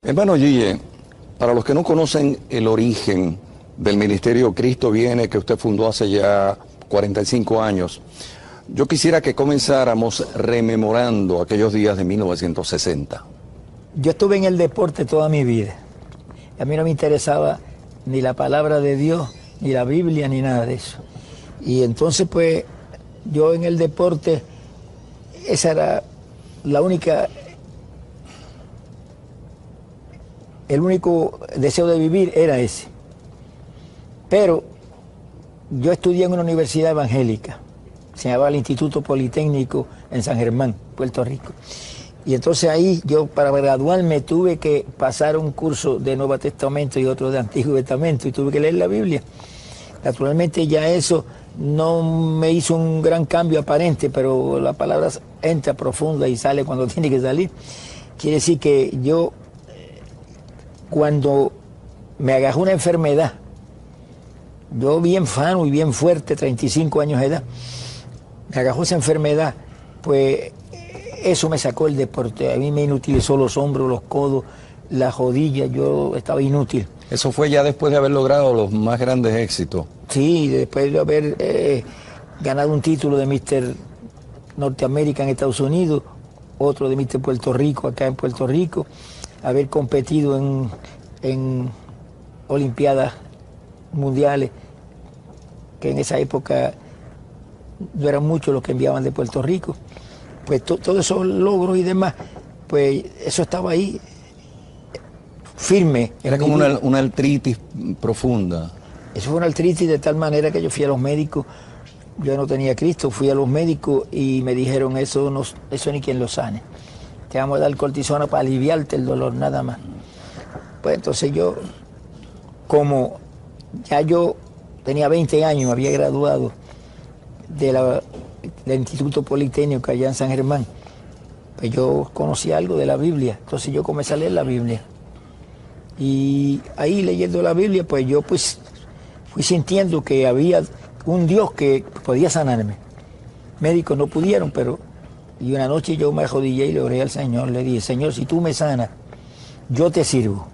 Hermano Gille, para los que no conocen el origen del Ministerio Cristo Viene, que usted fundó hace ya 45 años, yo quisiera que comenzáramos rememorando aquellos días de 1960. Yo estuve en el deporte toda mi vida. A mí no me interesaba ni la palabra de Dios, ni la Biblia, ni nada de eso. Y entonces, pues, yo en el deporte, esa era la única... El único deseo de vivir era ese. Pero yo estudié en una universidad evangélica, se llamaba el Instituto Politécnico en San Germán, Puerto Rico. Y entonces ahí yo para graduarme tuve que pasar un curso de Nuevo Testamento y otro de Antiguo Testamento y tuve que leer la Biblia. Naturalmente ya eso no me hizo un gran cambio aparente, pero la palabra entra profunda y sale cuando tiene que salir. Quiere decir que yo... Cuando me agarró una enfermedad, yo bien sano y bien fuerte, 35 años de edad, me agarró esa enfermedad, pues eso me sacó el deporte. A mí me inutilizó los hombros, los codos, las rodillas, yo estaba inútil. Eso fue ya después de haber logrado los más grandes éxitos. Sí, después de haber ganado un título de Mister Norteamérica en Estados Unidos, otro de Mister Puerto Rico acá en Puerto Rico, haber competido en Olimpiadas mundiales, que en esa época no eran muchos los que enviaban de Puerto Rico, pues todos esos logros y demás, pues eso estaba ahí firme. Era como una artritis profunda. Eso fue una artritis de tal manera que yo fui a los médicos, yo no tenía Cristo, fui a los médicos y me dijeron eso ni quien lo sane. Te vamos a dar cortisona para aliviarte el dolor, nada más. Pues entonces yo, como ya yo tenía 20 años, me había graduado del Instituto Politécnico allá en San Germán, pues yo conocía algo de la Biblia, entonces yo comencé a leer la Biblia. Y ahí leyendo la Biblia, pues yo pues fui sintiendo que había un Dios que podía sanarme. Médicos no pudieron, pero... Y una noche yo me arrodillé y le oré al Señor, le dije, Señor, si tú me sanas, yo te sirvo.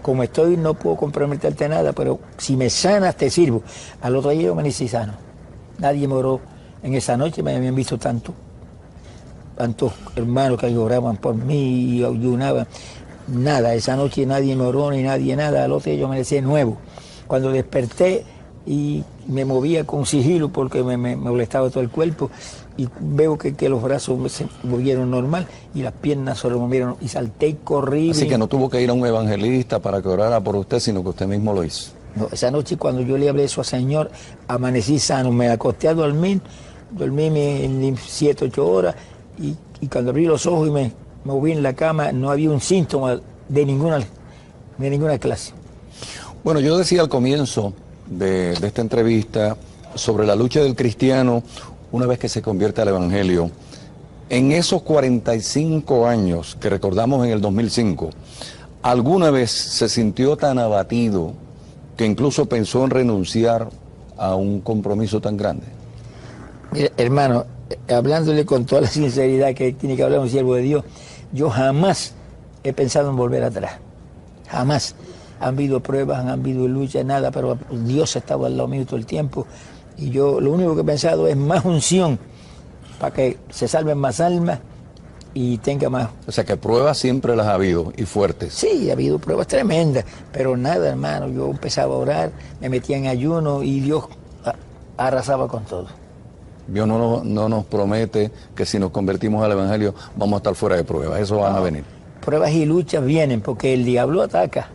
Como estoy no puedo comprometerte nada, pero si me sanas te sirvo. Al otro día yo me hice sano. Nadie me oró en esa noche, me habían visto tantos hermanos que oraban por mí y ayunaban. Nada, esa noche nadie me oró ni nadie nada, al otro día yo me decía nuevo. Cuando desperté y me movía con sigilo porque me molestaba todo el cuerpo, y veo que los brazos se movieron normal y las piernas se movieron y salté y corrí. Así que no tuvo que ir a un evangelista para que orara por usted, sino que usted mismo lo hizo. No, esa noche cuando yo le hablé eso al Señor, amanecí sano, me acosté a dormir, dormí 7, 8 horas y cuando abrí los ojos y me moví en la cama no había un síntoma de ninguna clase. Bueno, yo decía al comienzo de esta entrevista sobre la lucha del cristiano una vez que se convierte al Evangelio. En esos 45 años que recordamos en el 2005, ¿alguna vez se sintió tan abatido que incluso pensó en renunciar a un compromiso tan grande? Mira, hermano, hablándole con toda la sinceridad que tiene que hablar un siervo de Dios, yo jamás he pensado en volver atrás. Jamás. Han habido pruebas, han habido luchas, nada, pero Dios ha estado al lado mío todo el tiempo. Y yo lo único que he pensado es más unción para que se salven más almas y tenga más. O sea que pruebas siempre las ha habido y fuertes. Sí, ha habido pruebas tremendas, pero nada, hermano. Yo empezaba a orar, me metía en ayuno y Dios arrasaba con todo. Dios no nos promete que si nos convertimos al Evangelio vamos a estar fuera de pruebas. Eso van a venir. Pruebas y luchas vienen porque el diablo ataca.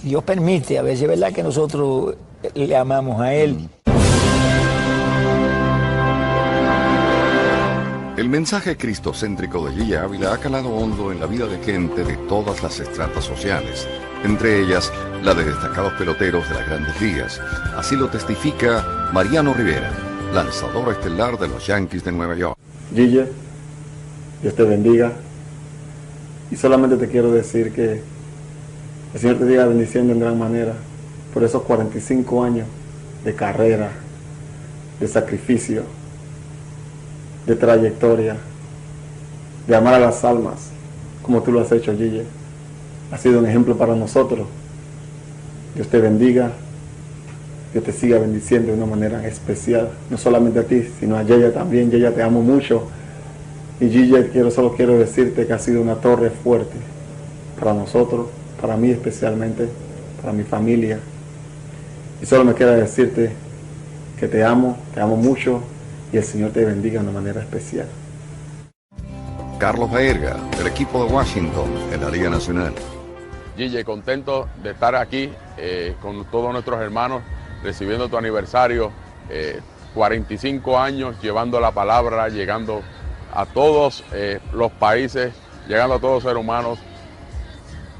Dios permite, a veces es verdad que nosotros le amamos a Él. El mensaje cristocéntrico de Gille Ávila ha calado hondo en la vida de gente de todas las estratas sociales, entre ellas la de destacados peloteros de las Grandes Ligas. Así lo testifica Mariano Rivera, lanzador estelar de los Yankees de Nueva York. Gille, Dios te bendiga. Y solamente te quiero decir que el Señor te siga bendiciendo en gran manera por esos 45 años de carrera, de sacrificio, de trayectoria, de amar a las almas, como tú lo has hecho, Gille. ha sido un ejemplo para nosotros. Dios te bendiga, Dios te siga bendiciendo de una manera especial, no solamente a ti, sino a Yeya también. Yeya, te amo mucho, y Yeya, solo quiero decirte que ha sido una torre fuerte para nosotros, para mí especialmente, para mi familia, y solo me queda decirte que te amo mucho, y el Señor te bendiga de una manera especial. Carlos Baerga, del equipo de Washington en la Liga Nacional. Gille, contento de estar aquí con todos nuestros hermanos, recibiendo tu aniversario, 45 años llevando la palabra, llegando a todos los países, llegando a todos los seres humanos.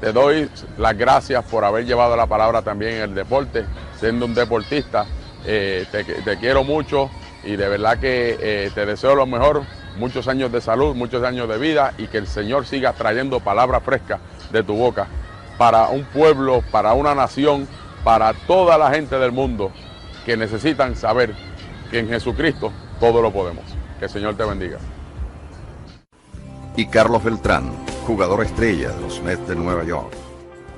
Te doy las gracias por haber llevado la palabra también en el deporte, siendo un deportista. Te quiero mucho y de verdad que te deseo lo mejor, muchos años de salud, muchos años de vida, y que el Señor siga trayendo palabras frescas de tu boca para un pueblo, para una nación, para toda la gente del mundo que necesitan saber que en Jesucristo todo lo podemos. Que el Señor te bendiga. Y Carlos Beltrán, jugador estrella de los Mets de Nueva York.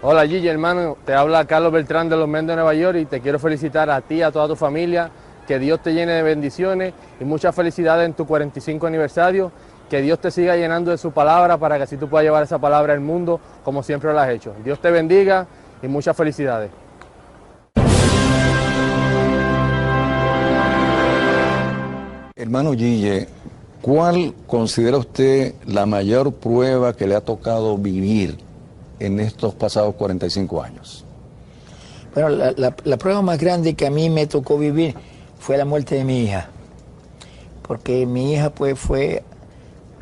Hola Gigi, hermano, te habla Carlos Beltrán de los Mets de Nueva York y te quiero felicitar a ti y a toda tu familia, que Dios te llene de bendiciones y muchas felicidades en tu 45 aniversario, que Dios te siga llenando de su palabra para que así tú puedas llevar esa palabra al mundo como siempre lo has hecho. Dios te bendiga y muchas felicidades. Hermano Gille, ¿cuál considera usted la mayor prueba que le ha tocado vivir en estos pasados 45 años? Bueno, la prueba más grande que a mí me tocó vivir fue la muerte de mi hija, porque mi hija pues fue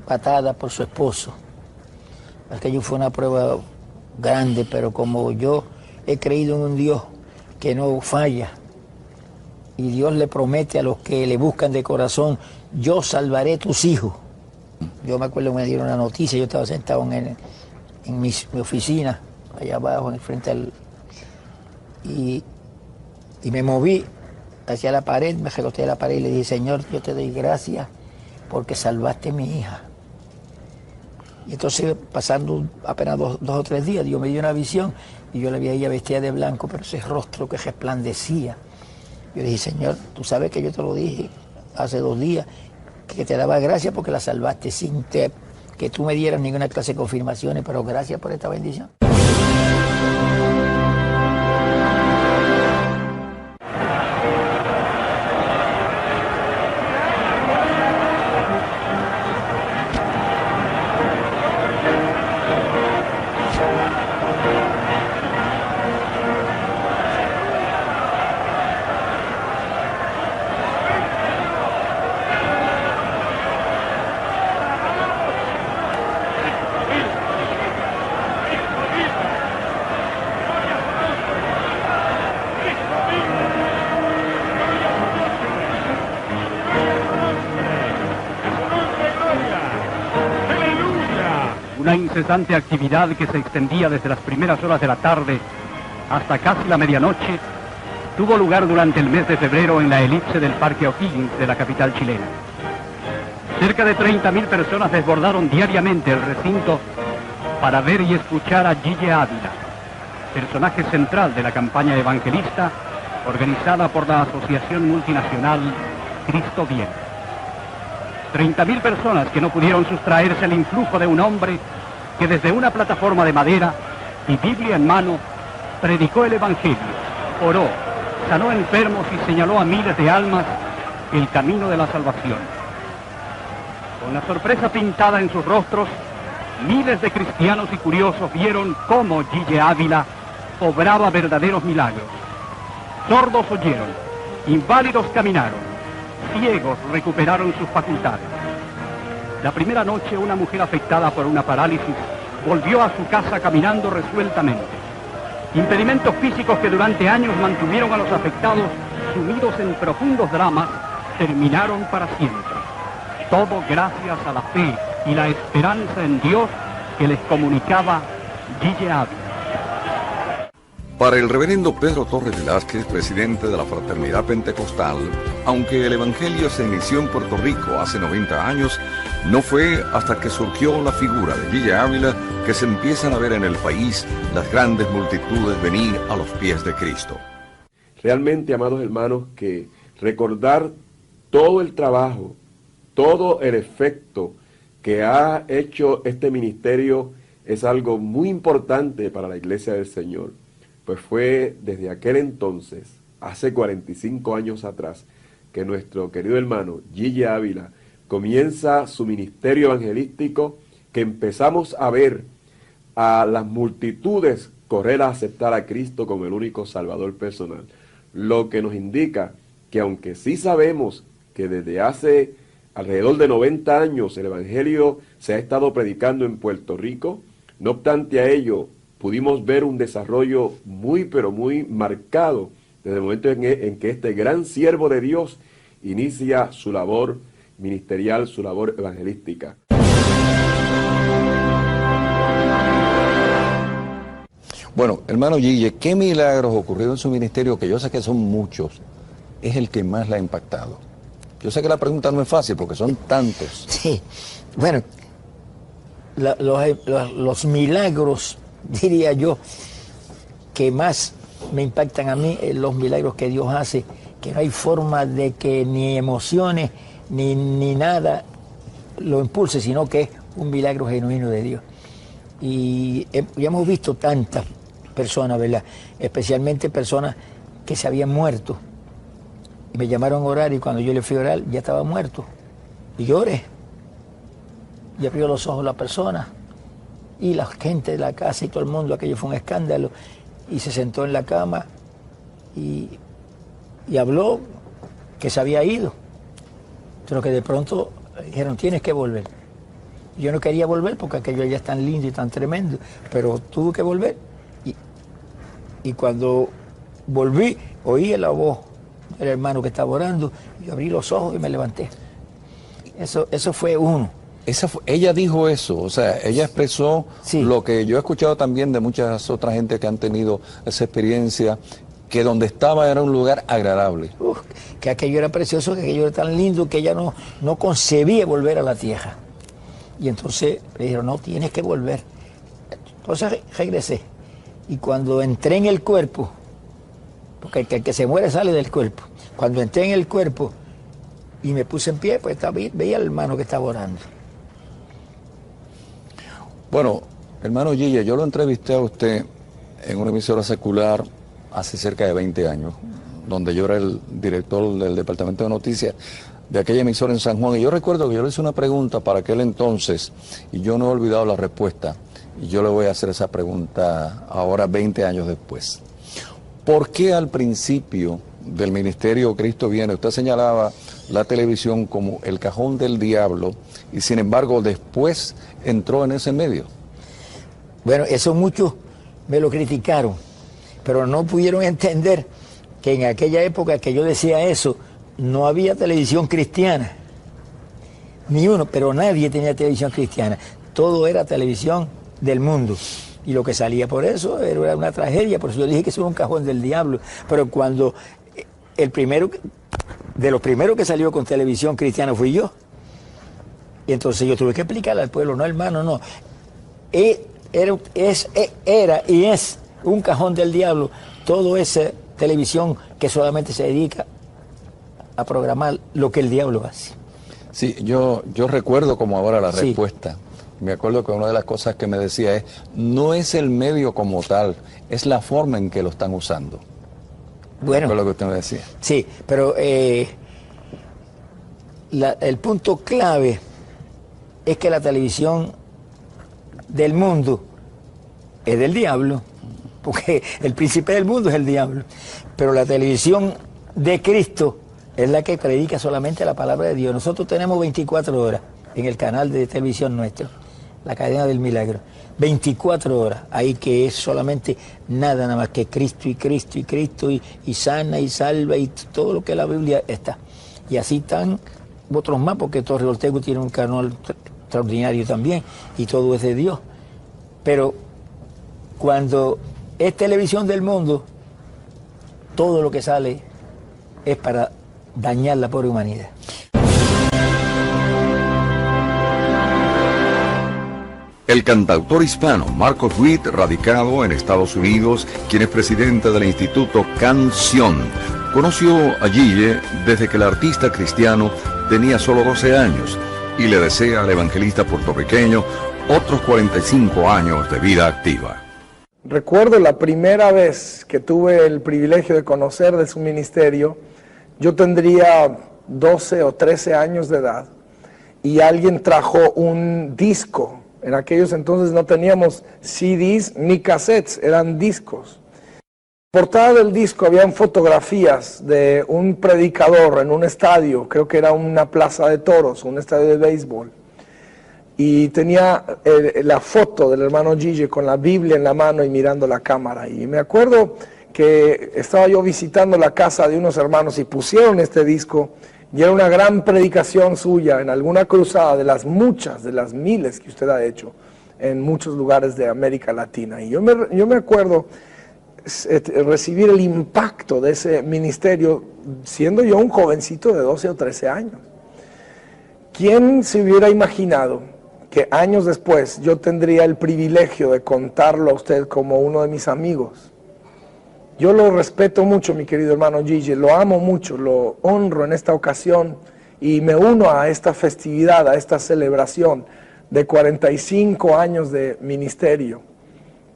matada por su esposo. Aquello fue una prueba grande, pero como yo he creído en un Dios que no falla, y Dios le promete a los que le buscan de corazón, yo salvaré tus hijos. Yo me acuerdo que me dieron la noticia, yo estaba sentado en mi oficina, allá abajo, en el frente al... Y me moví hacia la pared, me recosté a la pared y le dije, Señor, yo te doy gracias porque salvaste a mi hija. Y entonces, pasando apenas dos o tres días, Dios me dio una visión y yo la vi a ella vestida de blanco, pero ese rostro que resplandecía. Yo le dije, Señor, tú sabes que yo te lo dije hace 2 días, que te daba gracias porque la salvaste sin que tú me dieras ninguna clase de confirmaciones, pero gracias por esta bendición. Una incesante actividad que se extendía desde las primeras horas de la tarde hasta casi la medianoche tuvo lugar durante el mes de febrero en la elipse del Parque O'Higgins de la capital chilena. Cerca de 30.000 personas desbordaron diariamente el recinto para ver y escuchar a Gille Ávila, personaje central de la campaña evangelista organizada por la asociación multinacional Cristo Viene. 30.000 personas que no pudieron sustraerse al influjo de un hombre que desde una plataforma de madera y Biblia en mano predicó el Evangelio, oró, sanó enfermos y señaló a miles de almas el camino de la salvación. Con la sorpresa pintada en sus rostros, miles de cristianos y curiosos vieron cómo Gille Ávila obraba verdaderos milagros. Sordos oyeron, inválidos caminaron, ciegos recuperaron sus facultades. La primera noche, una mujer afectada por una parálisis volvió a su casa caminando resueltamente. Impedimentos físicos que durante años mantuvieron a los afectados sumidos en profundos dramas terminaron para siempre. Todo gracias a la fe y la esperanza en Dios que les comunicaba Gille Ávila. Para el reverendo Pedro Torres Velázquez, presidente de la Fraternidad Pentecostal, aunque el Evangelio se inició en Puerto Rico hace 90 años, no fue hasta que surgió la figura de Gille Ávila que se empiezan a ver en el país las grandes multitudes venir a los pies de Cristo. Realmente, amados hermanos, que recordar todo el trabajo, todo el efecto que ha hecho este ministerio es algo muy importante para la Iglesia del Señor. Pues fue desde aquel entonces, hace 45 años atrás, que nuestro querido hermano Gille Ávila comienza su ministerio evangelístico, que empezamos a ver a las multitudes correr a aceptar a Cristo como el único Salvador personal. Lo que nos indica que aunque sí sabemos que desde hace alrededor de 90 años el Evangelio se ha estado predicando en Puerto Rico, no obstante a ello pudimos ver un desarrollo muy pero muy marcado desde el momento en que este gran siervo de Dios inicia su labor ministerial, su labor evangelística. Bueno, hermano Gille, ¿qué milagros ocurrieron en su ministerio, que yo sé que son muchos, es el que más la ha impactado? Yo sé que la pregunta no es fácil porque son tantos. Sí, bueno, los milagros, diría yo, que más me impactan a mí, los milagros que Dios hace, que no hay forma de que ni emociones ni nada lo impulse, sino que es un milagro genuino de Dios. Y ya hemos visto tantas personas, ¿verdad? Especialmente personas que se habían muerto. Y me llamaron a orar y cuando yo le fui a orar ya estaba muerto. Y lloré. Y abrió los ojos la persona. Y la gente de la casa y todo el mundo, aquello fue un escándalo. Y se sentó en la cama y habló que se había ido. Pero que de pronto dijeron, tienes que volver. Yo no quería volver porque aquello ya es tan lindo y tan tremendo, pero tuve que volver. Y cuando volví, oí la voz del hermano que estaba orando, y abrí los ojos y me levanté. Eso fue uno. Ella dijo eso, o sea, ella expresó sí. Lo que yo he escuchado también de muchas otras gente que han tenido esa experiencia, que donde estaba era un lugar agradable. Que aquello era precioso, que aquello era tan lindo, que ella no concebía volver a la tierra. Y entonces le dijeron, no, tienes que volver. Entonces regresé. Y cuando entré en el cuerpo, porque el que se muere sale del cuerpo, cuando entré en el cuerpo y me puse en pie, pues veía al hermano que estaba orando. Bueno, hermano Gille, yo lo entrevisté a usted en una emisora secular hace cerca de 20 años, donde yo era el director del departamento de noticias de aquella emisora en San Juan, y yo recuerdo que yo le hice una pregunta para aquel entonces, y yo no he olvidado la respuesta, y yo le voy a hacer esa pregunta ahora 20 años después. ¿Por qué al principio del ministerio Cristo Viene, usted señalaba la televisión como el cajón del diablo, y sin embargo después entró en ese medio? Bueno, eso muchos me lo criticaron, pero no pudieron entender que en aquella época que yo decía eso, no había televisión cristiana, ni uno, pero nadie tenía televisión cristiana, todo era televisión del mundo, y lo que salía por eso era una tragedia, por eso yo dije que eso era un cajón del diablo, pero cuando de los primeros que salió con televisión cristiana fui yo, y entonces yo tuve que explicarle al pueblo, no hermano, no, era y es un cajón del diablo, todo esa televisión que solamente se dedica a programar lo que el diablo hace. Sí, yo recuerdo como ahora la respuesta. Me acuerdo que una de las cosas que me decía es, no es el medio como tal, es la forma en que lo están usando. Bueno, fue lo que usted me decía. Sí, pero el punto clave es que la televisión del mundo es del diablo, porque el príncipe del mundo es el diablo, pero la televisión de Cristo es la que predica solamente la palabra de Dios. Nosotros tenemos 24 horas en el canal de televisión nuestro, la cadena del milagro. 24 horas, ahí que es solamente nada más que Cristo y Cristo y Cristo y sana y salva y todo lo que la Biblia está. Y así están otros más, porque Torre Ortega tiene un canal extraordinario también y todo es de Dios. Pero cuando es televisión del mundo, todo lo que sale es para dañar la pobre humanidad. El cantautor hispano Marcos Witt, radicado en Estados Unidos, quien es presidente del Instituto Canción, conoció a Guille desde que el artista cristiano tenía solo 12 años y le desea al evangelista puertorriqueño otros 45 años de vida activa. Recuerdo la primera vez que tuve el privilegio de conocer de su ministerio. Yo tendría 12 o 13 años de edad y alguien trajo un disco. En aquellos entonces no teníamos CDs ni cassettes, eran discos. En la portada del disco habían fotografías de un predicador en un estadio, creo que era una plaza de toros, un estadio de béisbol. Y tenía la foto del hermano Guille con la Biblia en la mano y mirando la cámara. Y me acuerdo que estaba yo visitando la casa de unos hermanos y pusieron este disco y era una gran predicación suya en alguna cruzada de las muchas, de las miles que usted ha hecho en muchos lugares de América Latina. Y yo me acuerdo recibir el impacto de ese ministerio siendo yo un jovencito de 12 o 13 años. ¿Quién se hubiera imaginado que años después yo tendría el privilegio de contarlo a usted como uno de mis amigos? Yo lo respeto mucho, mi querido hermano Guille, lo amo mucho, lo honro en esta ocasión y me uno a esta festividad, a esta celebración de 45 años de ministerio.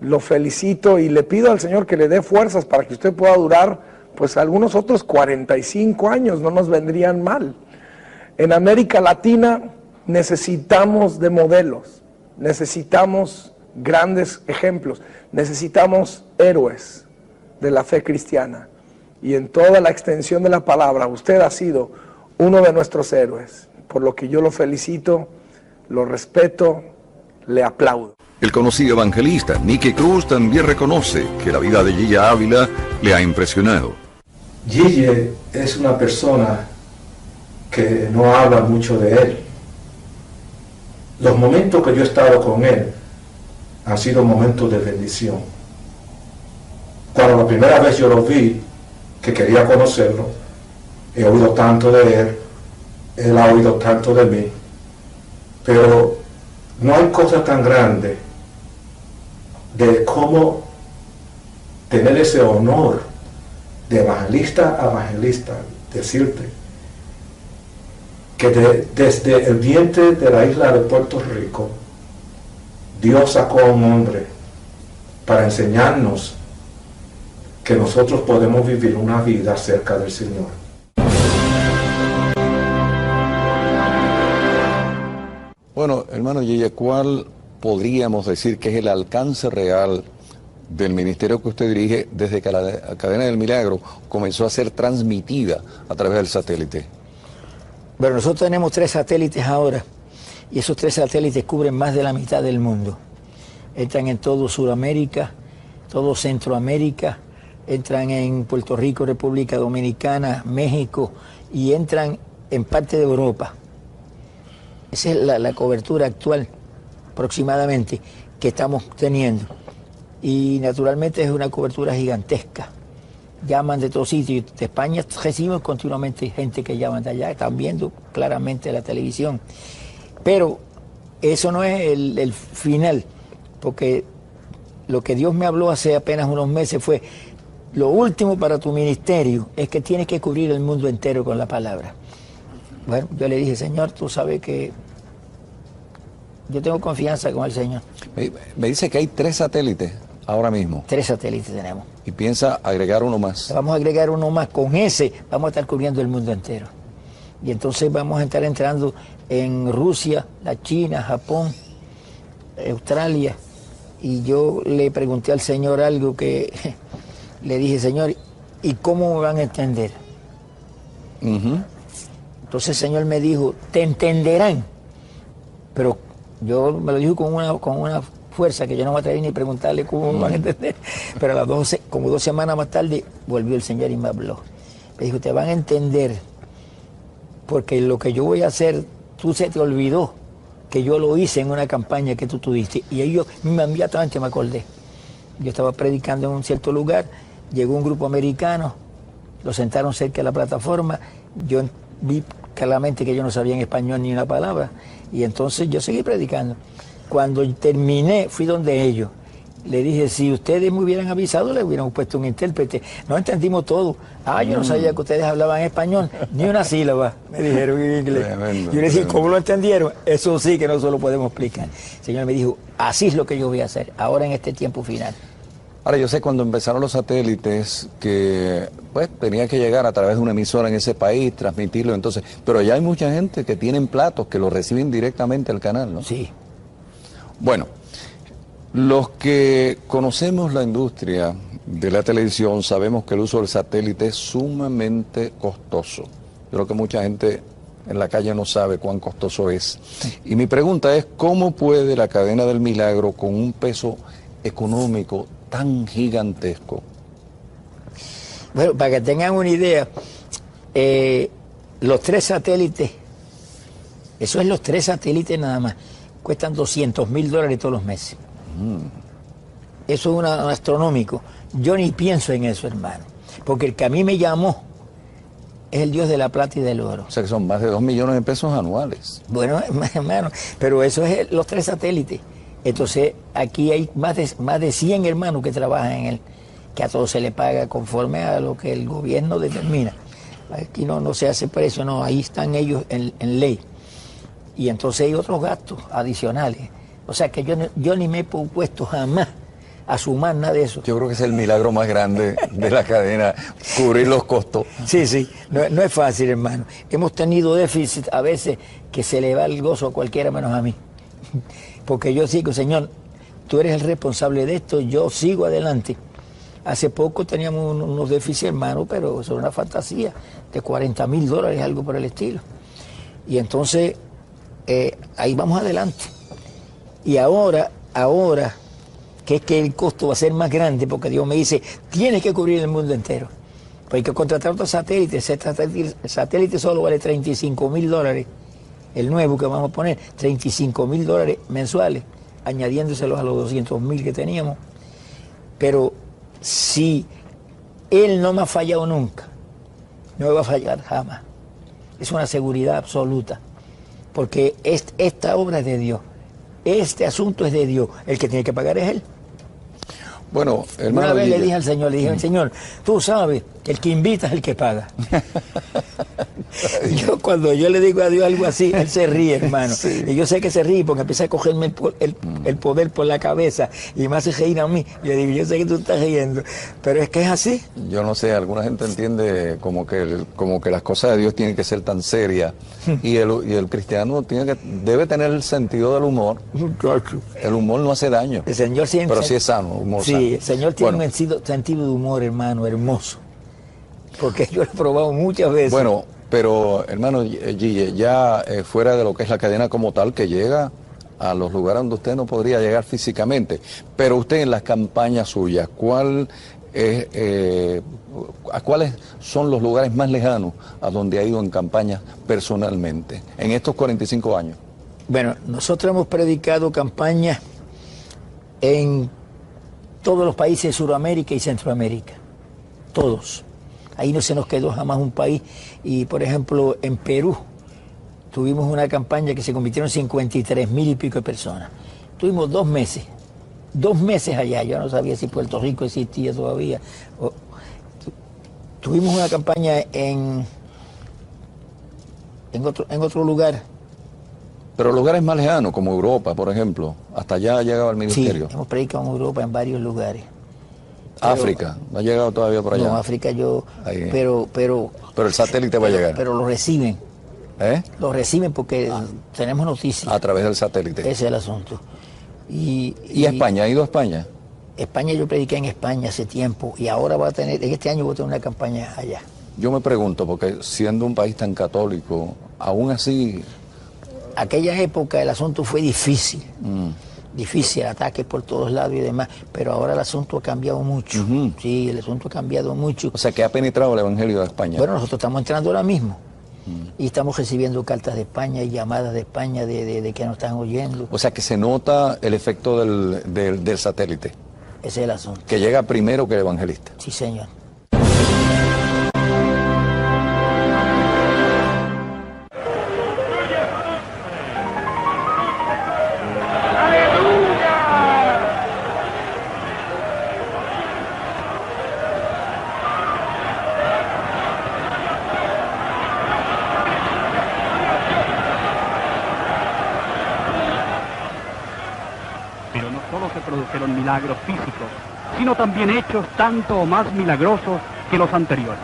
Lo felicito y le pido al Señor que le dé fuerzas para que usted pueda durar pues algunos otros 45 años, no nos vendrían mal. En América Latina necesitamos de modelos, necesitamos grandes ejemplos, necesitamos héroes de la fe cristiana. Y en toda la extensión de la palabra, usted ha sido uno de nuestros héroes, por lo que yo lo felicito, lo respeto, le aplaudo. El conocido evangelista Nicky Cruz también reconoce que la vida de Guille Ávila le ha impresionado. Guille es una persona que no habla mucho de él. Los momentos que yo he estado con él han sido momentos de bendición. Cuando la primera vez yo lo vi, que quería conocerlo, he oído tanto de él ha oído tanto de mí, pero no hay cosa tan grande de cómo tener ese honor de evangelista a evangelista, decirte que desde el vientre de la isla de Puerto Rico, Dios sacó a un hombre para enseñarnos que nosotros podemos vivir una vida cerca del Señor. Bueno, hermano Guille, ¿cuál podríamos decir que es el alcance real del ministerio que usted dirige desde que la Cadena del Milagro comenzó a ser transmitida a través del satélite? Bueno, nosotros tenemos 3 satélites ahora y esos 3 satélites cubren más de la mitad del mundo. Entran en todo Sudamérica, todo Centroamérica, entran en Puerto Rico, República Dominicana, México y entran en parte de Europa. Esa es la cobertura actual aproximadamente que estamos teniendo. Y naturalmente es una cobertura gigantesca. Llaman de todos sitios. De España recibimos continuamente gente que llaman de allá, están viendo claramente la televisión. Pero eso no es el final, porque lo que Dios me habló hace apenas unos meses fue: lo último para tu ministerio es que tienes que cubrir el mundo entero con la palabra. Bueno, yo le dije: Señor, tú sabes que yo tengo confianza con el Señor. Me dice que hay 3 satélites ahora mismo. 3 satélites tenemos. Y piensa agregar uno más. Vamos a agregar uno más. Con ese vamos a estar cubriendo el mundo entero. Y entonces vamos a estar entrando en Rusia, la China, Japón, Australia. Y yo le pregunté al Señor algo que le dije: Señor, ¿y cómo me van a entender? Entonces el Señor me dijo: te entenderán. Pero yo me lo dijo con una fuerza que yo no me atreví ni preguntarle cómo me van a entender. Pero a las como 2 semanas más tarde volvió el Señor y me habló. Me dijo: te van a entender, porque lo que yo voy a hacer, tú se te olvidó que yo lo hice en una campaña que tú tuviste. Y ellos inmediatamente me acordé. Yo estaba predicando en un cierto lugar, llegó un grupo americano, lo sentaron cerca de la plataforma, yo vi claramente que ellos no sabían español ni una palabra, y entonces yo seguí predicando. Cuando terminé, fui donde ellos. Le dije, si ustedes me hubieran avisado, le hubieran puesto un intérprete. No entendimos todo. Yo no sabía que ustedes hablaban español, ni una sílaba, me dijeron en inglés. Tremendo, Yo le dije, ¿cómo lo entendieron? Eso sí que no se lo podemos explicar. El Señor me dijo, así es lo que yo voy a hacer, ahora en este tiempo final. Ahora, yo sé cuando empezaron los satélites que pues tenía que llegar a través de una emisora en ese país, transmitirlo, entonces, pero ya hay mucha gente que tienen platos que lo reciben directamente al canal, ¿no? Sí. Bueno, los que conocemos la industria de la televisión sabemos que el uso del satélite es sumamente costoso. Yo creo que mucha gente en la calle no sabe cuán costoso es. Y mi pregunta es, ¿cómo puede la cadena del milagro, con un peso económico tan gigantesco? Bueno, para que tengan una idea, los 3 satélites, eso es los 3 satélites nada más, cuestan $200,000 todos los meses. Eso es un astronómico. Yo ni pienso en eso, hermano, porque el que a mí me llamó es el Dios de la plata y del oro. O sea que son más de 2 millones de pesos anuales. Bueno, hermano, pero eso es los 3 satélites. Entonces, aquí hay más de 100 hermanos que trabajan en él, que a todos se le paga conforme a lo que el gobierno determina. Aquí no se hace precio, no, ahí están ellos en ley. Y entonces hay otros gastos adicionales. O sea que yo ni me he propuesto jamás a sumar nada de eso. Yo creo que es el milagro más grande de la cadena, cubrir los costos. Sí, no es fácil, hermano. Hemos tenido déficit a veces que se le va el gozo a cualquiera menos a mí. Porque yo sigo, Señor, tú eres el responsable de esto, yo sigo adelante. Hace poco teníamos unos déficits, hermano, pero eso era una fantasía de $40,000, algo por el estilo. Y entonces, ahí vamos adelante. Y ahora, que es que el costo va a ser más grande, porque Dios me dice, tienes que cubrir el mundo entero. Pues hay que contratar otros satélites. El satélite solo vale $35,000. El nuevo que vamos a poner, $35,000 mensuales, añadiéndoselos a los 200,000 que teníamos. Pero si Él no me ha fallado nunca, no me va a fallar jamás. Es una seguridad absoluta, porque esta obra es de Dios. Este asunto es de Dios. El que tiene que pagar es Él. Bueno, hermano, una vez le dije al Señor, Señor, tú sabes que el que invita es el que paga. Cuando yo le digo a Dios algo así, Él se ríe, hermano. Sí. Y yo sé que se ríe porque empieza a cogerme el poder por la cabeza y me hace reír a mí. Yo digo, yo sé que tú estás riendo, pero es que es así. Yo no sé, alguna gente entiende como que las cosas de Dios tienen que ser tan serias y el cristiano debe tener el sentido del humor. El humor no hace daño, el Señor siempre, pero sí es sano, humor sano. Sí, el Señor tiene un sentido de humor, hermano, hermoso. Porque yo lo he probado muchas veces. Bueno, pero hermano Gille, ya fuera de lo que es la cadena como tal, que llega a los lugares donde usted no podría llegar físicamente, pero usted en las campañas suyas, ¿cuáles son los lugares más lejanos a donde ha ido en campañas personalmente, en estos 45 años? Bueno, nosotros hemos predicado campañas en todos los países de Sudamérica y Centroamérica, todos. Ahí no se nos quedó jamás un país. Y, por ejemplo, en Perú tuvimos una campaña que se convirtieron en 53,000 y pico de personas. Tuvimos 2 meses. 2 meses allá. Yo no sabía si Puerto Rico existía todavía. Tuvimos una campaña en otro lugar. Pero lugares más lejanos, como Europa, por ejemplo. Hasta allá ha llegado el ministerio. Sí, hemos predicado en Europa en varios lugares. África, ¿no ha llegado todavía por allá? No, África pero el satélite va a llegar. Pero lo reciben. Lo reciben porque tenemos noticias. A través del satélite. Ese es el asunto. ¿Y España? ¿Ha ido a España? España, yo prediqué en España hace tiempo y ahora en este año voy a tener una campaña allá. Yo me pregunto, porque siendo un país tan católico, aún así... Aquella época el asunto fue difícil. Difícil, ataques por todos lados y demás, pero ahora el asunto ha cambiado mucho. Sí, el asunto ha cambiado mucho. O sea, que ha penetrado el Evangelio de España. Bueno, nosotros estamos entrando ahora mismo y estamos recibiendo cartas de España y llamadas de España de que nos están oyendo. O sea, que se nota el efecto del satélite. Ese es el asunto. Que llega primero que el evangelista. Sí, señor. milagros físicos, sino también hechos tanto o más milagrosos que los anteriores.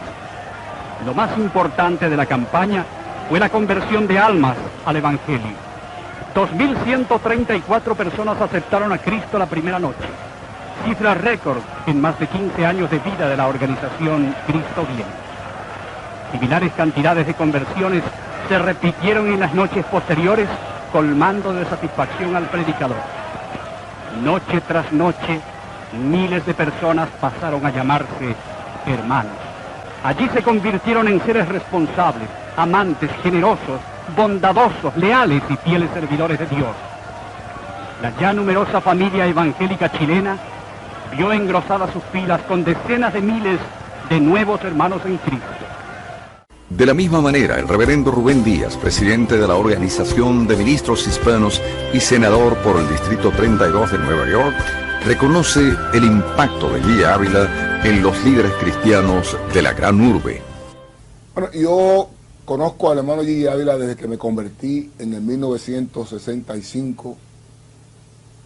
Lo más importante de la campaña fue la conversión de almas al Evangelio. 2.134 personas aceptaron a Cristo la primera noche, cifra récord en más de 15 años de vida de la organización Cristo Viene. Similares cantidades de conversiones se repitieron en las noches posteriores, colmando de satisfacción al predicador. Noche tras noche, miles de personas pasaron a llamarse hermanos. Allí se convirtieron en seres responsables, amantes, generosos, bondadosos, leales y fieles servidores de Dios. La ya numerosa familia evangélica chilena vio engrosadas sus filas con decenas de miles de nuevos hermanos en Cristo. De la misma manera, el reverendo Rubén Díaz, presidente de la Organización de Ministros Hispanos y senador por el Distrito 32 de Nueva York, reconoce el impacto de Gigi Ávila en los líderes cristianos de la gran urbe. Bueno, yo conozco al hermano Gigi Ávila desde que me convertí en el 1965.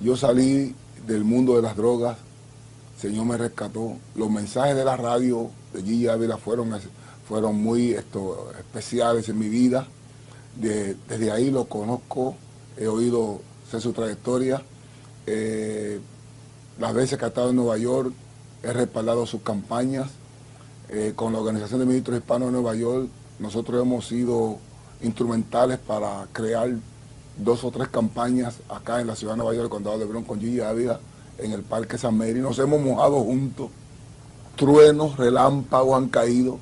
Yo salí del mundo de las drogas, el Señor me rescató. Los mensajes de la radio de Gigi Ávila fueron muy especiales en mi vida. Desde ahí lo conozco, he oído, sé su trayectoria. Las veces que ha estado en Nueva York, he respaldado sus campañas. Con la Organización de Ministros Hispanos de Nueva York, nosotros hemos sido instrumentales para crear 2 o 3 campañas acá en la ciudad de Nueva York, el condado de Bronx, con Gigi Ávila, en el Parque San Mary. Nos hemos mojado juntos, truenos, relámpagos han caído,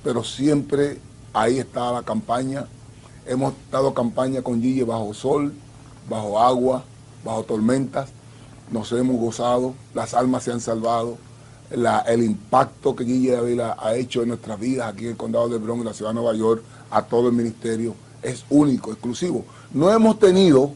pero siempre ahí está la campaña. Hemos dado campaña con Gigi bajo sol, bajo agua, bajo tormentas. Nos hemos gozado, las almas se han salvado. El impacto que Gigi Ávila ha hecho en nuestras vidas aquí en el condado de Bronx, en la ciudad de Nueva York, a todo el ministerio, es único, exclusivo. No hemos tenido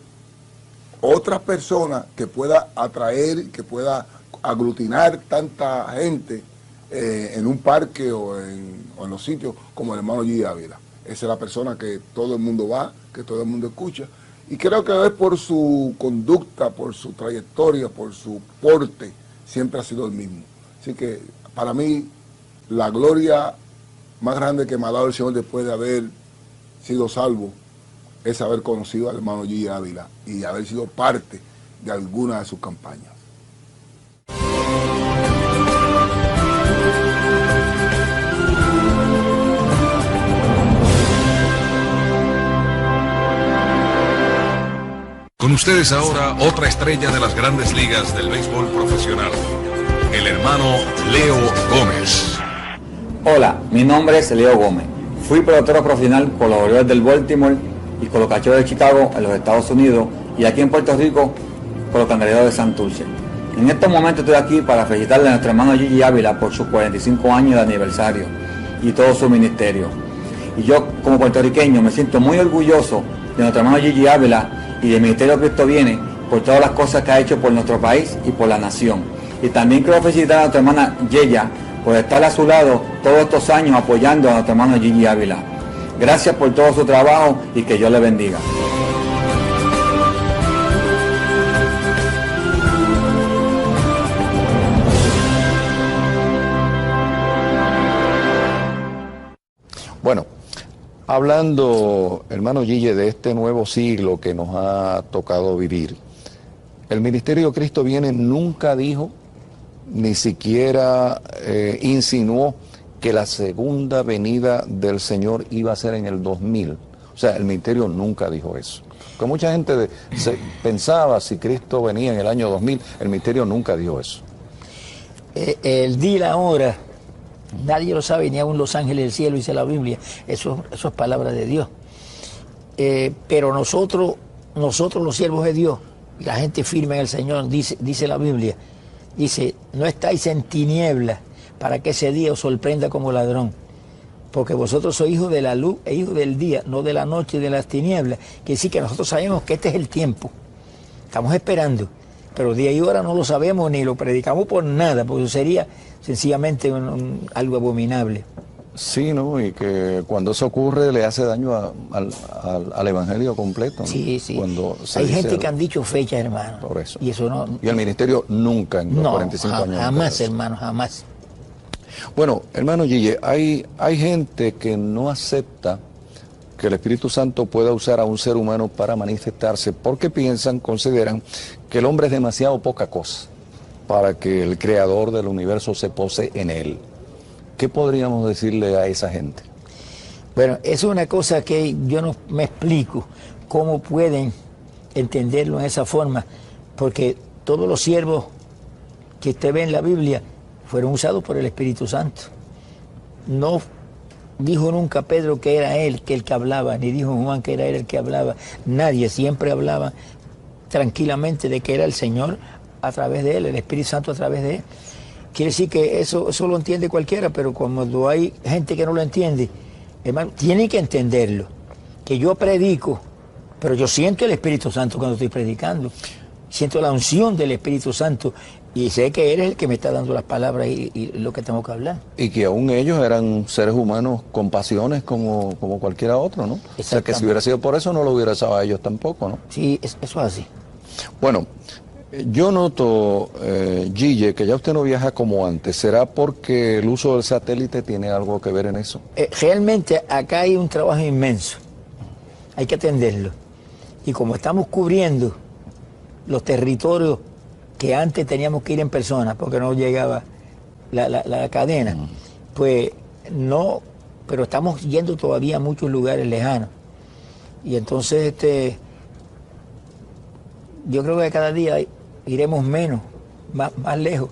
otra persona que pueda atraer, que pueda aglutinar tanta gente en un parque o en los sitios como el hermano Gigi Ávila. Esa es la persona que todo el mundo va, que todo el mundo escucha. Y creo que es por su conducta, por su trayectoria, por su porte, siempre ha sido el mismo. Así que para mí la gloria más grande que me ha dado el Señor después de haber sido salvo es haber conocido al hermano Gigi Ávila y haber sido parte de alguna de sus campañas. Con ustedes ahora otra estrella de las grandes ligas del béisbol profesional, el hermano Leo Gómez. Hola, mi nombre es Leo Gómez. Fui pelotero profesional con los Orioles del Baltimore y con los Cachorros de Chicago en los Estados Unidos y aquí en Puerto Rico con los Cangrejeros de Santurce. En estos momentos estoy aquí para felicitarle a nuestro hermano Gigi Ávila por sus 45 años de aniversario y todo su ministerio. Y yo como puertorriqueño me siento muy orgulloso de nuestro hermano Gigi Ávila y del Ministerio Cristo Viene por todas las cosas que ha hecho por nuestro país y por la nación. Y también quiero felicitar a nuestra hermana Yeya por estar a su lado todos estos años apoyando a nuestro hermano Gigi Ávila. Gracias por todo su trabajo y que Dios le bendiga. Bueno, hablando, hermano Gigi, de este nuevo siglo que nos ha tocado vivir, el Ministerio Cristo Viene nunca dijo, ni siquiera insinuó que la segunda venida del Señor iba a ser en el 2000. O sea, el ministerio nunca dijo eso. Porque mucha gente pensaba si Cristo venía en el año 2000, el ministerio nunca dijo eso. El día y la hora, nadie lo sabe, ni aún los ángeles del cielo, dice la Biblia. Eso es palabra de Dios. Pero nosotros los siervos de Dios, la gente firme en el Señor, dice la Biblia, dice, no estáis en tinieblas para que ese día os sorprenda como ladrón, porque vosotros sois hijos de la luz e hijos del día, no de la noche y de las tinieblas. Quiere decir que nosotros sabemos que este es el tiempo, estamos esperando, pero día y hora no lo sabemos ni lo predicamos por nada, porque eso sería sencillamente algo abominable. Sí, ¿no? Y que cuando eso ocurre le hace daño al evangelio completo, ¿no? Sí, sí. Cuando hay gente que han dicho fechas, hermano. Por eso. Y eso no... Y el ministerio nunca en los 45 años. Jamás, hermano, jamás. Bueno, hermano Gille, hay gente que no acepta que el Espíritu Santo pueda usar a un ser humano para manifestarse porque consideran que el hombre es demasiado poca cosa para que el creador del universo se pose en él. ¿Qué podríamos decirle a esa gente? Bueno, eso es una cosa que yo no me explico cómo pueden entenderlo en esa forma, porque todos los siervos que usted ve en la Biblia fueron usados por el Espíritu Santo. No dijo nunca Pedro que era él el que hablaba, ni dijo Juan que era él el que hablaba. Nadie, siempre hablaba tranquilamente de que era el Señor a través de él, el Espíritu Santo a través de él. Quiere decir que eso lo entiende cualquiera, pero cuando hay gente que no lo entiende, hermano, tienen que entenderlo. Que yo predico, pero yo siento el Espíritu Santo cuando estoy predicando. Siento la unción del Espíritu Santo y sé que eres el que me está dando las palabras y lo que tengo que hablar. Y que aún ellos eran seres humanos con pasiones como cualquiera otro, ¿no? O sea, que si hubiera sido por eso no lo hubiera sabido a ellos tampoco, ¿no? Sí, eso es así. Bueno, yo noto, Gille, que ya usted no viaja como antes. ¿Será porque el uso del satélite tiene algo que ver en eso? Realmente acá hay un trabajo inmenso. Hay que atenderlo. Y como estamos cubriendo los territorios que antes teníamos que ir en persona porque no llegaba la cadena, pues no, pero estamos yendo todavía a muchos lugares lejanos. Y entonces yo creo que cada día iremos menos, más lejos,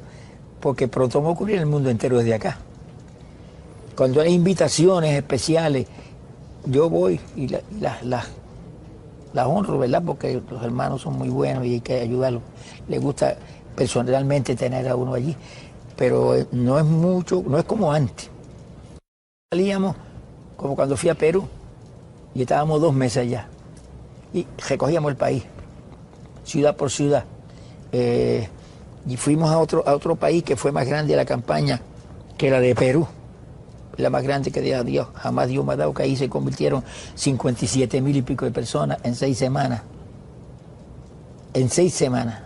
porque pronto vamos a cubrir el mundo entero desde acá. Cuando hay invitaciones especiales, yo voy y las honro, ¿verdad? Porque los hermanos son muy buenos y hay que ayudarlos. Les gusta personalmente tener a uno allí, pero no es mucho, no es como antes. Salíamos como cuando fui a Perú y estábamos 2 meses allá y recogíamos el país, ciudad por ciudad. Y fuimos a otro país que fue más grande la campaña que la de Perú, la más grande que Dios jamás Dios me ha dado, que ahí se convirtieron 57,000 y pico de personas en 6 semanas. En 6 semanas.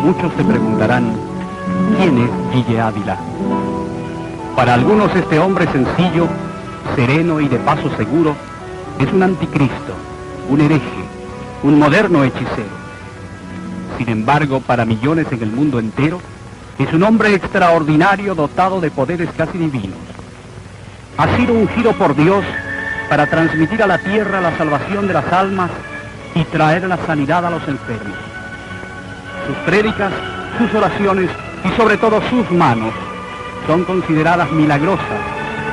Muchos se preguntarán, ¿quién es Gille Ávila? Para algunos este hombre sencillo, sereno y de paso seguro, es un anticristo, un hereje, un moderno hechicero. Sin embargo, para millones en el mundo entero, es un hombre extraordinario dotado de poderes casi divinos. Ha sido ungido por Dios para transmitir a la tierra la salvación de las almas y traer la sanidad a los enfermos. Sus prédicas, sus oraciones y sobre todo sus manos son consideradas milagrosas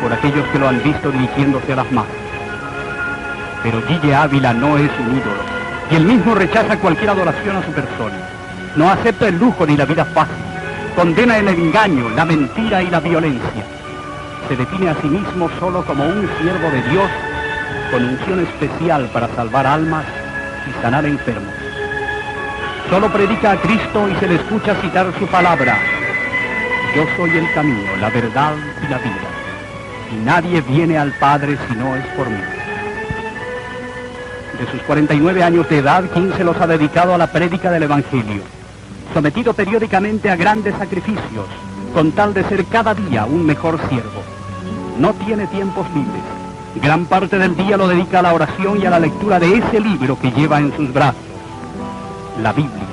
por aquellos que lo han visto dirigiéndose a las masas. Pero Gille Ávila no es un ídolo y él mismo rechaza cualquier adoración a su persona. No acepta el lujo ni la vida fácil, condena el engaño, la mentira y la violencia. Se define a sí mismo solo como un siervo de Dios con unción especial para salvar almas y sanar enfermos. Solo predica a Cristo y se le escucha citar su palabra. Yo soy el camino, la verdad y la vida. Y nadie viene al Padre si no es por mí. De sus 49 años de edad, 15 los ha dedicado a la prédica del Evangelio, sometido periódicamente a grandes sacrificios, con tal de ser cada día un mejor siervo. No tiene tiempos libres. Gran parte del día lo dedica a la oración y a la lectura de ese libro que lleva en sus brazos. La Biblia,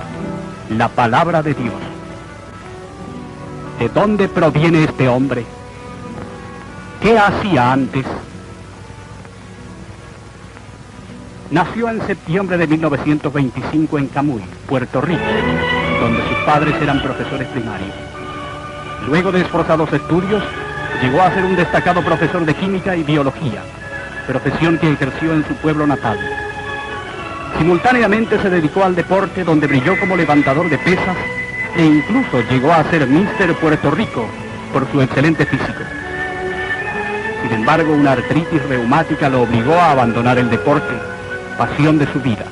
la palabra de Dios. ¿De dónde proviene este hombre? ¿Qué hacía antes? Nació en septiembre de 1925 en Camuy, Puerto Rico, donde sus padres eran profesores primarios. Luego de esforzados estudios, llegó a ser un destacado profesor de química y biología, profesión que ejerció en su pueblo natal. Simultáneamente se dedicó al deporte, donde brilló como levantador de pesas e incluso llegó a ser Míster Puerto Rico por su excelente físico. Sin embargo, una artritis reumática lo obligó a abandonar el deporte, pasión de su vida.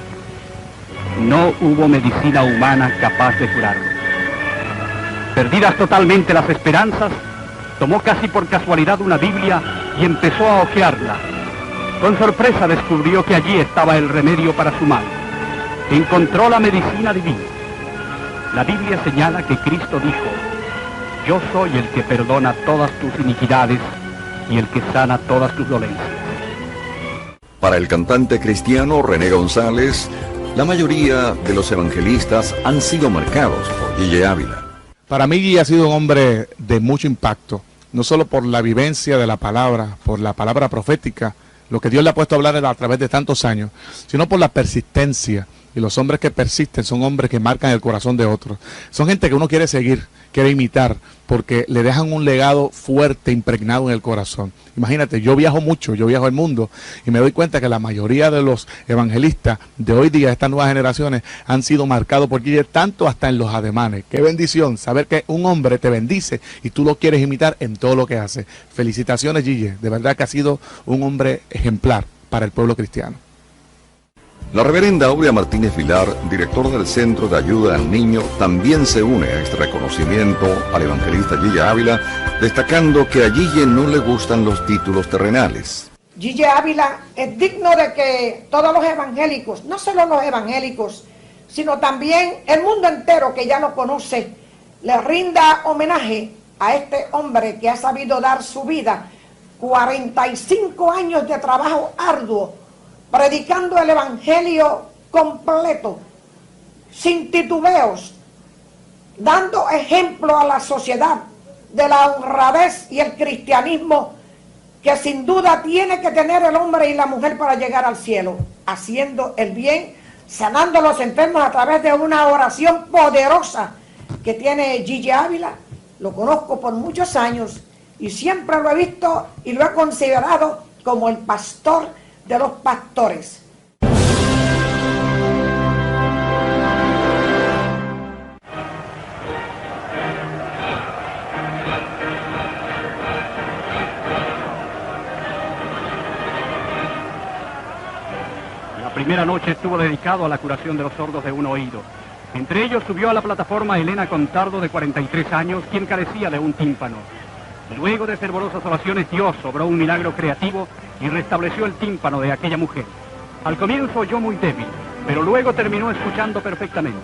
No hubo medicina humana capaz de curarlo. Perdidas totalmente las esperanzas, tomó casi por casualidad una Biblia y empezó a hojearla. Con sorpresa descubrió que allí estaba el remedio para su mal. Encontró la medicina divina. La Biblia señala que Cristo dijo: yo soy el que perdona todas tus iniquidades y el que sana todas tus dolencias. Para el cantante cristiano René González, la mayoría de los evangelistas han sido marcados por Gille Ávila. Para mí Gille ha sido un hombre de mucho impacto, no solo por la vivencia de la palabra, por la palabra profética, lo que Dios le ha puesto a hablar a través de tantos años, sino por la persistencia. Y los hombres que persisten son hombres que marcan el corazón de otros. Son gente que uno quiere seguir, quiere imitar, porque le dejan un legado fuerte, impregnado en el corazón. Imagínate, yo viajo mucho, yo viajo el mundo, y me doy cuenta que la mayoría de los evangelistas de hoy día, estas nuevas generaciones, han sido marcados por Gille, tanto hasta en los ademanes. Qué bendición saber que un hombre te bendice y tú lo quieres imitar en todo lo que hace. Felicitaciones, Gille, de verdad que ha sido un hombre ejemplar para el pueblo cristiano. La reverenda Aurea Martínez Vilar, director del Centro de Ayuda al Niño, también se une a este reconocimiento al evangelista Gille Ávila, destacando que a Gille no le gustan los títulos terrenales. Gille Ávila es digno de que todos los evangélicos, no solo los evangélicos, sino también el mundo entero que ya lo conoce, le rinda homenaje a este hombre que ha sabido dar su vida, 45 años de trabajo arduo, predicando el evangelio completo, sin titubeos, dando ejemplo a la sociedad de la honradez y el cristianismo que sin duda tiene que tener el hombre y la mujer para llegar al cielo, haciendo el bien, sanando a los enfermos a través de una oración poderosa que tiene Gille Ávila. Lo conozco por muchos años y siempre lo he visto y lo he considerado como el pastor de los pastores. La primera noche estuvo dedicado a la curación de los sordos de un oído. Entre ellos subió a la plataforma Elena Contardo, de 43 años, quien carecía de un tímpano. Luego de fervorosas oraciones, Dios obró un milagro creativo y restableció el tímpano de aquella mujer. Al comienzo oyó muy débil, pero luego terminó escuchando perfectamente.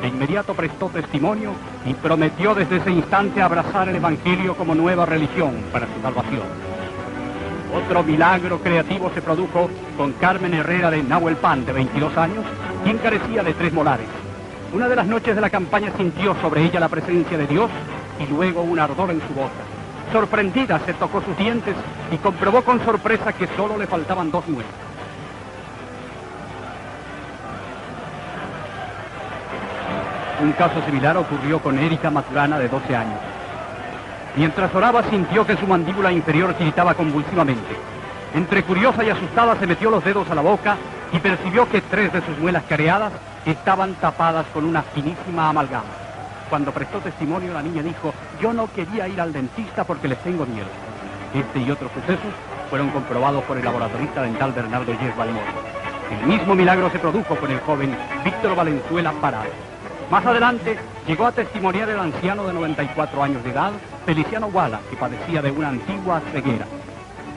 De inmediato prestó testimonio y prometió desde ese instante abrazar el Evangelio como nueva religión para su salvación. Otro milagro creativo se produjo con Carmen Herrera de Nahuelpan, de 22 años, quien carecía de 3 molares. Una de las noches de la campaña sintió sobre ella la presencia de Dios y luego un ardor en su boca. Sorprendida, se tocó sus dientes y comprobó con sorpresa que solo le faltaban 2 muelas. Un caso similar ocurrió con Erika Maturana, de 12 años. Mientras oraba, sintió que su mandíbula inferior tiritaba convulsivamente. Entre curiosa y asustada, se metió los dedos a la boca y percibió que 3 de sus muelas careadas estaban tapadas con una finísima amalgama. Cuando prestó testimonio, la niña dijo: yo no quería ir al dentista porque les tengo miedo. Este y otros sucesos fueron comprobados por el laboratorista dental Bernardo Yes Balmor. El mismo milagro se produjo con el joven Víctor Valenzuela Parado. Más adelante llegó a testimoniar el anciano de 94 años de edad, Feliciano Guala, que padecía de una antigua ceguera.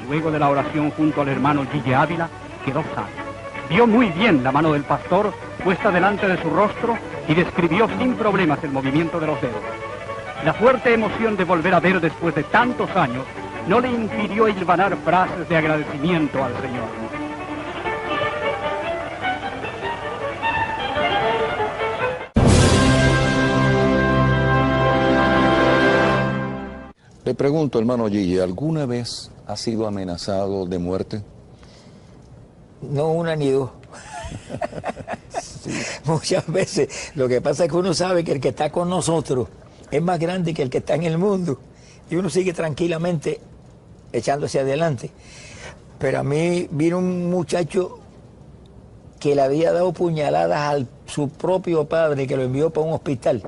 Luego de la oración junto al hermano Gille Ávila, quedó sano. Vio muy bien la mano del pastor puesta delante de su rostro y describió sin problemas el movimiento de los dedos. La fuerte emoción de volver a ver después de tantos años no le impidió hilvanar frases de agradecimiento al Señor. Le pregunto, hermano Gille, ¿alguna vez ha sido amenazado de muerte? No una ni dos. Muchas veces lo que pasa es que uno sabe que el que está con nosotros es más grande que el que está en el mundo y uno sigue tranquilamente echándose adelante. Pero a mí vino un muchacho que le había dado puñaladas a su propio padre, que lo envió para un hospital,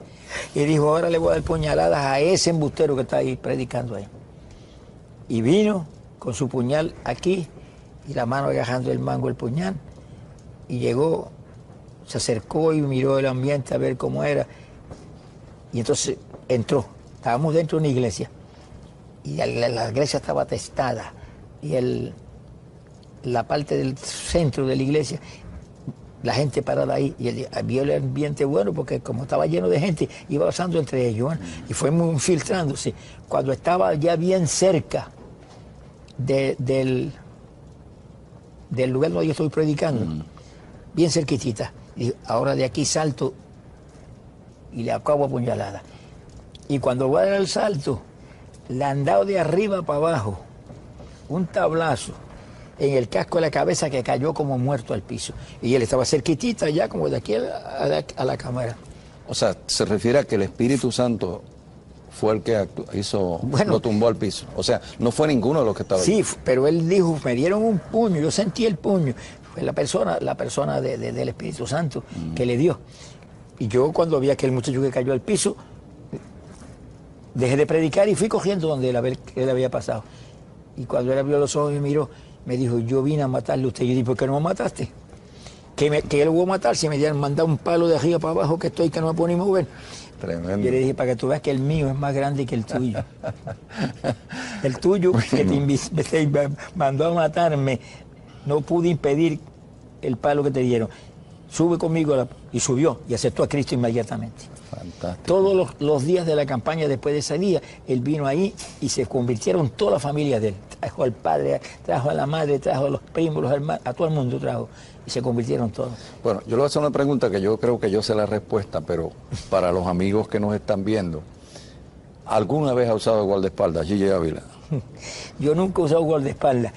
y dijo, ahora le voy a dar puñaladas a ese embustero que está ahí predicando ahí. Y vino con su puñal aquí y la mano agajando el mango del puñal, y llegó, se acercó y miró el ambiente a ver cómo era, y entonces entró. Estábamos dentro de una iglesia y la iglesia estaba atestada y la parte del centro de la iglesia, la gente parada ahí, y él vio el ambiente bueno porque como estaba lleno de gente, iba pasando entre ellos, ¿eh? Y fue muy filtrándose. Cuando estaba ya bien cerca del lugar donde yo estoy predicando, bien cerquitita, y ahora de aquí salto y le acabo a puñalada. Y cuando voy a dar el salto, le han dado de arriba para abajo un tablazo en el casco de la cabeza que cayó como muerto al piso. Y él estaba cerquitita ya, como de aquí a la cámara. O sea, se refiere a que el Espíritu Santo fue el que lo tumbó al piso. O sea, no fue ninguno de los que estaba ahí. Sí, pero él dijo, me dieron un puño, yo sentí el puño. Fue la persona del Espíritu Santo que le dio. Y yo cuando vi a aquel muchacho que cayó al piso, dejé de predicar y fui cogiendo donde él había pasado. Y cuando él abrió los ojos y miró, me dijo, yo vine a matarle a usted. Yo dije, ¿por qué no me mataste? Que él lo voy a matar si me dieran mandado un palo de arriba para abajo que no me puedo ni mover. Tremendo. Yo le dije, para que tú veas que el mío es más grande que el tuyo. El tuyo, que te mandó a matarme, no pude impedir el palo que te dieron. Sube conmigo, y subió, y aceptó a Cristo inmediatamente. Fantástico. Todos los días de la campaña, después de ese día, él vino ahí y se convirtieron toda la familia de él. Trajo al padre, trajo a la madre, trajo a los primos, los hermanos, a todo el mundo trajo. Y se convirtieron todos. Bueno, yo le voy a hacer una pregunta que yo creo que yo sé la respuesta, pero para los amigos que nos están viendo, ¿alguna vez ha usado guardaespaldas, Gille Ávila? Yo nunca he usado guardaespaldas.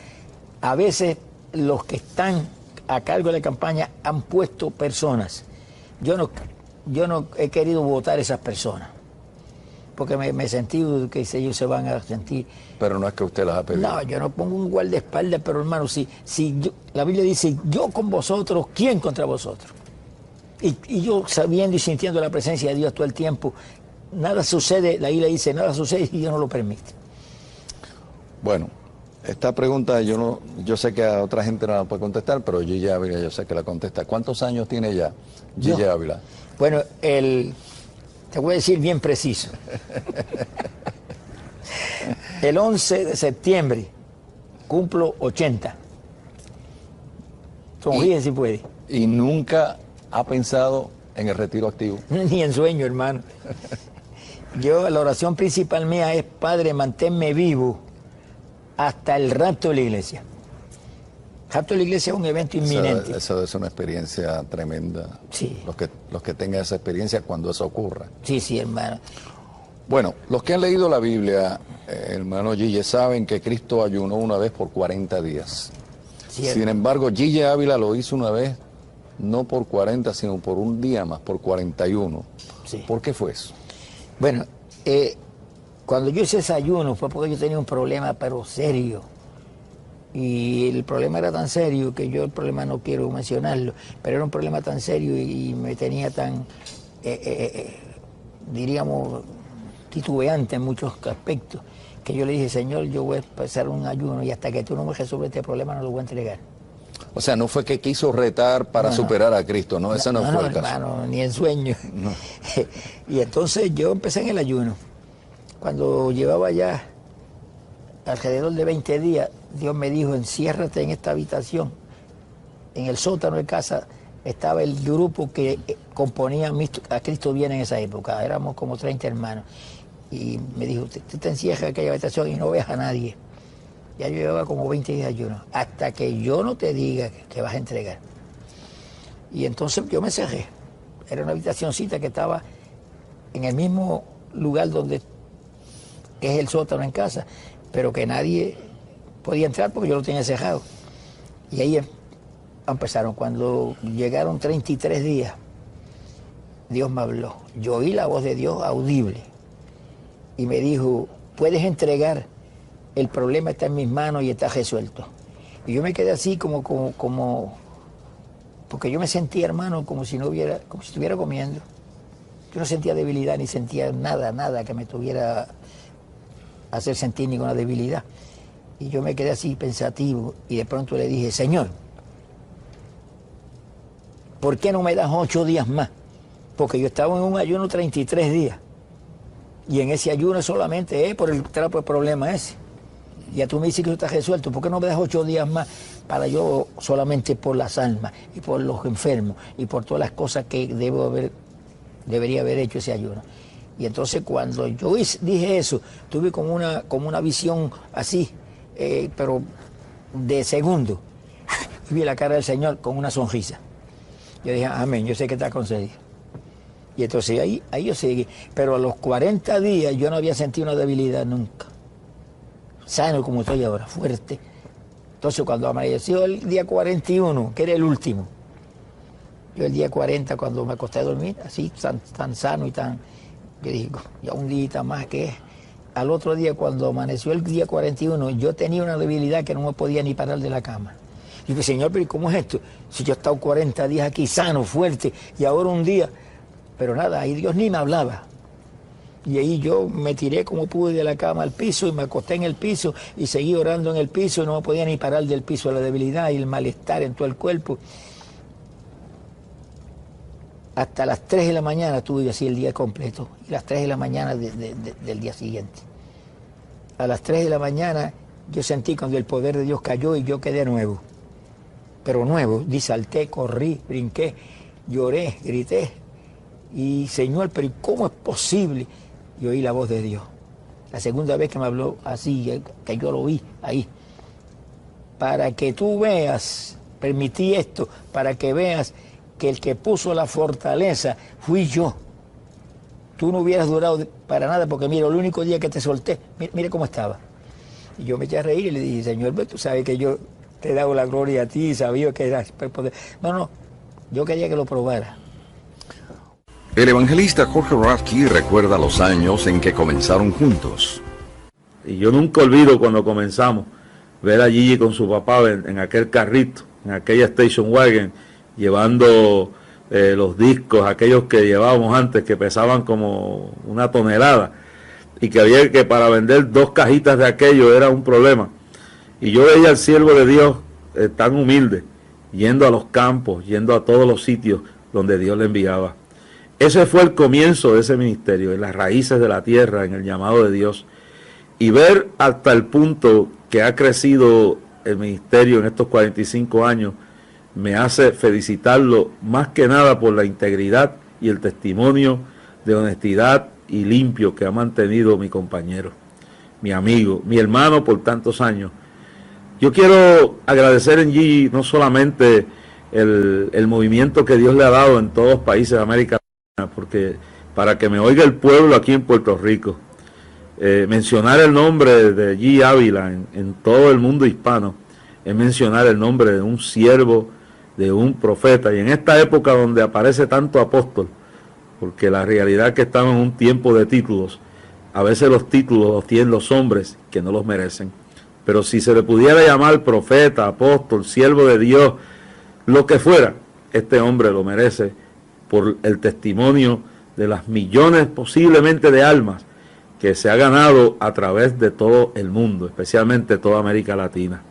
A veces los que están a cargo de la campaña han puesto personas. Yo no he querido votar a esas personas, porque me he sentido que ellos se van a sentir. Pero no es que usted las ha pedido. No, yo no pongo un guardaespaldas, pero hermano, la Biblia dice, yo con vosotros, ¿quién contra vosotros? Y yo sabiendo y sintiendo la presencia de Dios todo el tiempo, nada sucede, la Biblia dice, nada sucede y Dios no lo permite. Bueno, esta pregunta yo sé que a otra gente no la puede contestar, pero Gille Ávila yo sé que la contesta. ¿Cuántos años tiene ya Gille Ávila? Bueno, te voy a decir bien preciso. El 11 de septiembre cumplo 80. Sonríe si puede. ¿Y nunca ha pensado en el retiro activo? Ni en sueño, hermano. La oración principal mía es, Padre, manténme vivo hasta el rapto de la iglesia. El rapto de la iglesia es un evento inminente. Eso es una experiencia tremenda. Sí. Los que tengan esa experiencia cuando eso ocurra. Sí, sí, hermano. Bueno, los que han leído la Biblia, hermano Gille, saben que Cristo ayunó una vez por 40 días. Cierto. Sin embargo, Gille Ávila lo hizo una vez, no por 40, sino por un día más, por 41. Sí. ¿Por qué fue eso? Bueno, cuando yo hice ese ayuno fue porque yo tenía un problema, pero serio. Y el problema era tan serio que yo el problema no quiero mencionarlo, pero era un problema tan serio y me tenía tan, diríamos, titubeante en muchos aspectos, que yo le dije, Señor, yo voy a empezar un ayuno y hasta que tú no me resuelvas este problema no lo voy a entregar. O sea, no fue que quiso retar para superar a Cristo, ¿no? Ese no fue el caso. Hermano, ni en sueño. No. Y entonces yo empecé en el ayuno. Cuando llevaba ya alrededor de 20 días, Dios me dijo, enciérrate en esta habitación. En el sótano de casa estaba el grupo que componía a Cristo Viene en esa época. Éramos como 30 hermanos. Y me dijo, tú te encierras en aquella habitación y no veas a nadie. Ya yo llevaba como 20 días de ayuno. Hasta que yo no te diga que vas a entregar. Y entonces yo me cerré. Era una habitacioncita que estaba en el mismo lugar donde es el sótano en casa, pero que nadie podía entrar porque yo lo tenía cerrado. Y ahí empezaron. Cuando llegaron 33 días, Dios me habló. Yo oí la voz de Dios audible y me dijo, puedes entregar, el problema está en mis manos y está resuelto. Y yo me quedé así como porque yo me sentía, hermano, como si estuviera comiendo. Yo no sentía debilidad ni sentía nada que me tuviera hacer sentir ninguna debilidad. Y yo me quedé así pensativo y de pronto le dije, Señor, ¿por qué no me das 8 días más? Porque yo estaba en un ayuno 33 días. Y en ese ayuno solamente es por el trapo de problema ese. Ya tú me dices que eso está resuelto. ¿Por qué no me das 8 días más para yo solamente por las almas y por los enfermos y por todas las cosas que debería haber hecho ese ayuno? Y entonces cuando yo dije eso, tuve como una visión así, pero de segundo. Vi la cara del Señor con una sonrisa. Yo dije, amén, yo sé que está concedido. Y entonces ahí yo seguí. Pero a los 40 días yo no había sentido una debilidad nunca. Sano como estoy ahora, fuerte. Entonces cuando amaneció el día 41, que era el último, yo el día 40 cuando me acosté a dormir, así tan sano y tan, yo dije, ya un día más que es. Al otro día cuando amaneció el día 41, yo tenía una debilidad que no me podía ni parar de la cama. Y dije, Señor, pero ¿cómo es esto? Si yo he estado 40 días aquí sano, fuerte, y ahora un día, pero nada, ahí Dios ni me hablaba. Y ahí yo me tiré como pude de la cama al piso y me acosté en el piso y seguí orando en el piso y no me podía ni parar del piso, la debilidad y el malestar en todo el cuerpo. Hasta las 3 de la mañana tuve así el día completo, y las 3 de la mañana del día siguiente. A las 3 de la mañana yo sentí cuando el poder de Dios cayó y yo quedé nuevo. Pero nuevo, salté, corrí, brinqué, lloré, grité. Y Señor, pero ¿cómo es posible? Y oí la voz de Dios. La segunda vez que me habló así, que yo lo vi ahí. Para que tú veas, permití esto, para que veas que el que puso la fortaleza fui yo. Tú no hubieras durado para nada, porque mira, el único día que te solté, mira cómo estaba. Y yo me eché a reír y le dije, Señor, tú sabes que yo te he dado la gloria a ti, sabía que era poder. No, yo quería que lo probara. El evangelista Jorge Radke recuerda los años en que comenzaron juntos. Y yo nunca olvido cuando comenzamos, ver a Gigi con su papá en aquel carrito, en aquella station wagon, llevando los discos, aquellos que llevábamos antes, que pesaban como 1 tonelada, y que había que para vender 2 cajitas de aquello era un problema. Y yo veía al siervo de Dios tan humilde, yendo a los campos, yendo a todos los sitios donde Dios le enviaba. Ese fue el comienzo de ese ministerio, en las raíces de la tierra, en el llamado de Dios. Y ver hasta el punto que ha crecido el ministerio en estos 45 años, me hace felicitarlo más que nada por la integridad y el testimonio de honestidad y limpio que ha mantenido mi compañero, mi amigo, mi hermano por tantos años. Yo quiero agradecer en Gigi no solamente el movimiento que Dios le ha dado en todos los países de América Latina, porque para que me oiga el pueblo aquí en Puerto Rico, mencionar el nombre de Gigi Ávila en todo el mundo hispano es mencionar el nombre de un siervo, de un profeta, y en esta época donde aparece tanto apóstol, porque la realidad es que estamos en un tiempo de títulos, a veces los títulos los tienen los hombres que no los merecen, pero si se le pudiera llamar profeta, apóstol, siervo de Dios, lo que fuera, este hombre lo merece por el testimonio de las millones posiblemente de almas que se ha ganado a través de todo el mundo, especialmente toda América Latina.